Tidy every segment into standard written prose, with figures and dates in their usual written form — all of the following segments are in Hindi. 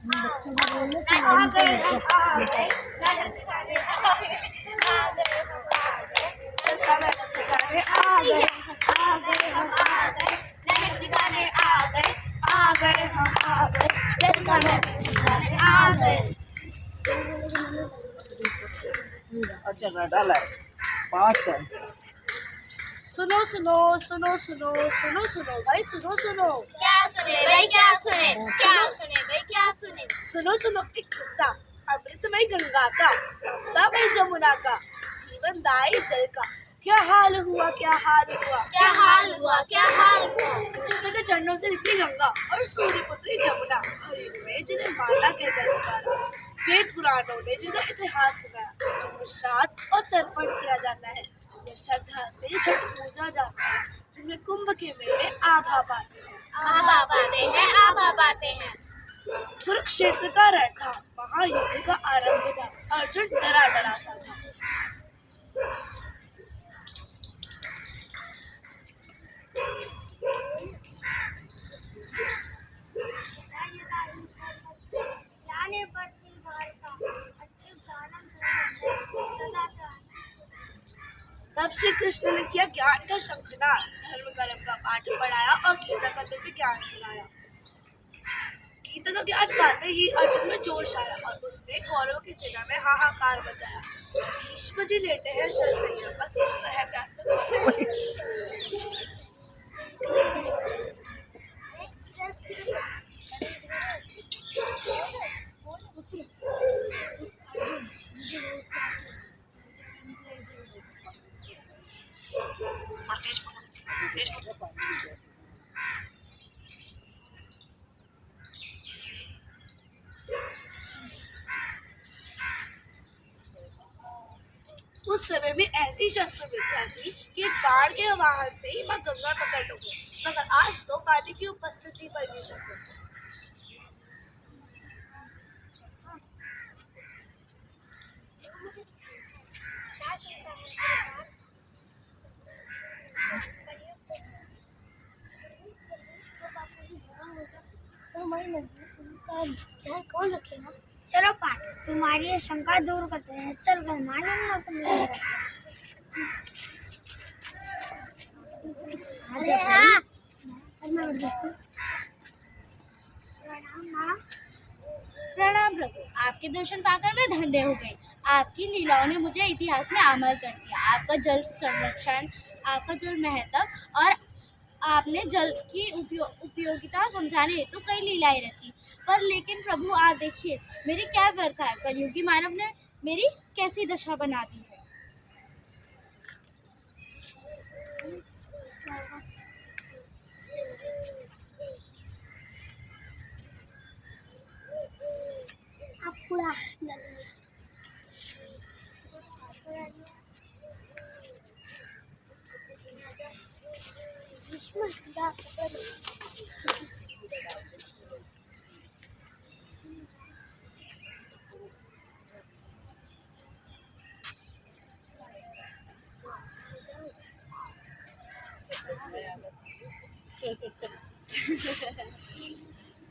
आ गए हम आ गए, नाटक दिखाने आ गए, आ गए हम आ गए, चलता मैं सिखाने आ गए, आ गए हम आ गए, नाटक दिखाने आ गए, आ गए हम आ गए, चलता मैं सिखाने आ गए। अच्छा गाना डाला है 5 सेंटेंस। सुनो सुनो सुनो सुनो सुनो सुनो भाई सुनो सुनो। क्या सुने भाई क्या सुने, क्या सुने भाई क्या सुने। सुनो सुनो एक किस्सा अमृतमय गंगा का, अमृतामय जमुना का, जीवनदायी जल का। क्या हाल हुआ क्या हाल हुआ, क्या हाल हुआ क्या हाल हुआ। कृष्ण के चरणों से निकली गंगा और सूर्य पुत्री जमुना, हरियुग में जिन्हें माता के जल उतारा। वेद पुराणों ने जिनका इतिहास सुनाया, जिनमें श्राद्ध और तर्पण किया जाता है, जिनमें श्रद्धा से छठ पूजा जाता है, जिनमें कुंभ के मेले आभा पाते हैं, आभा पाते हैं, आभा पाते हैं। कुरुक्षेत्र का रण था, महायुद्ध का आरंभ था, अर्जुन डरा डरा सा था। तब श्री कृष्ण ने किया ज्ञान का शंखनाद, धर्म कर्म का पाठ पढ़ाया और गीता का दिव्य ज्ञान सुनाया। गीता का ज्ञान पाते ही अर्जुन में जोश आया और उसने कौरवों की सेना में हाहाकार मचाया। भीष्म जी लेटे हैं शरसैया पर, पुत्र है प्यासे उस समय में ऐसी शस्त्र विद्या थी कि एक बाढ़ के वाहन से ही मां गंगा पकड़ लोगे, मगर आज तो पानी की उपस्थिति पर भी शक है। कौन रखेगा? चलो पार्थ, तुम्हारी ये शंका दूर करते हैं, चल कर मालूम ना समझ। प्रणाम प्रभु, आपके दर्शन पाकर मैं धन्य हो गई। आपकी लीलाओं ने मुझे इतिहास में अमर कर दिया। आपका जल संरक्षण, आपका जल महत्व और आपने जल की उपयोगिता समझाने हेतु कई लीलाएं रची। पर लेकिन प्रभु आप देखिए मेरी क्या व्यर्थ है, कलयुगी मानव ने मेरी कैसी दशा बना दी है।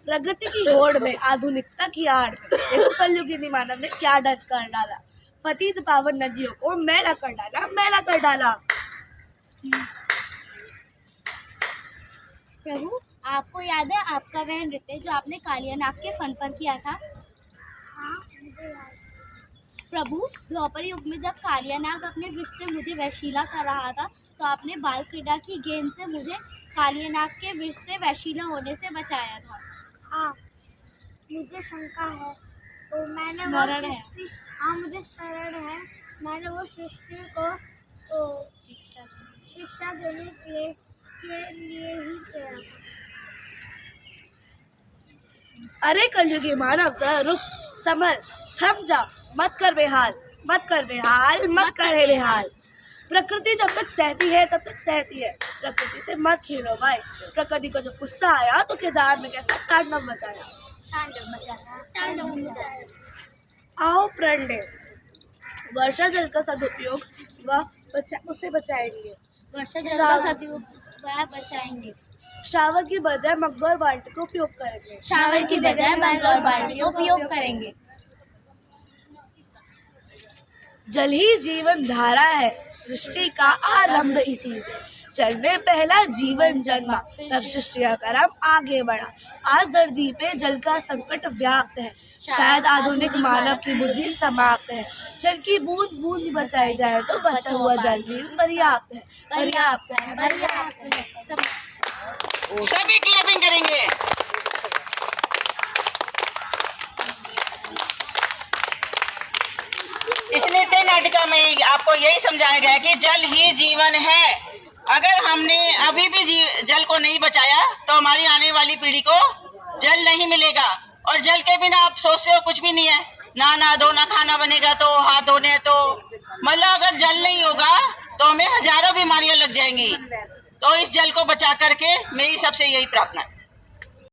प्रगति की होड़ में, आधुनिकता की आड़ में, देखो कलयुगी मानव ने क्या डर कर डाला। पतित पावन नदियों को मैला कर डाला, मैला कर डाला। प्रभु आपको याद है आपका वह नृत्य जो आपने कालियानाग के फन पर किया था? हाँ, मुझे याद। प्रभु द्वापर युग में जब कालियानाग अपने विष से मुझे वैशीला कर रहा था, तो आपने बाल क्रीड़ा की गेंद से मुझे कालियानाग के विष से वैशीला होने से बचाया था। हाँ, मुझे शंका है, तो मैंने स्मरण है। हाँ मुझे स्मरण है, मैंने वो सृष्टि को तो शिक्षा देने के लिए ही किया था। अरे कलयुगी मानव जरा रुक, संभल, थम जा, मत कर बेहाल, मत कर बेहाल, मत कर बेहाल। प्रकृति जब तक सहती है तब तक सहती है, प्रकृति से मत खेलो भाई। प्रकृति को जब गुस्सा आया तो केदार ने कैसा तांडव मचाया, तांडव मचाया। आओ प्रण ले, वर्षा जल का सदुपयोग उसे बचाएंगे, वर्षा जल का सदुपयोग वह बचाएंगे। शावर की बजाय मग और बाल्टी का उपयोग करेंगे। शावर की बजाय मग और बाल्टी का उपयोग करेंगे। जल ही जीवन धारा है, सृष्टि का आरंभ इसी से। जल में पहला जीवन जन्मा, तब सृष्टि का क्रम आगे बढ़ा। आज धरती पे जल का संकट व्याप्त है, शायद आधुनिक मानव की बुद्धि समाप्त है। जल की बूंद बूंद बचाई जाए तो बचा हुआ जल भी पर्याप्त है, पर्याप्त है, पर्याप्त है। सभी क्लैपिंग करेंगे। इस नृत्य नाटिका में आपको यही समझाया गया कि जल ही जीवन है। अगर हमने अभी भी जल को नहीं बचाया तो हमारी आने वाली पीढ़ी को जल नहीं मिलेगा। और जल के बिना आप सोचते हो कुछ भी नहीं है, ना धोना, खाना बनेगा तो हाथ धोने, तो मतलब अगर जल नहीं होगा तो हमें हजारों बीमारियां लग जाएंगी। तो इस जल को बचा करके मेरी सबसे यही प्रार्थना है।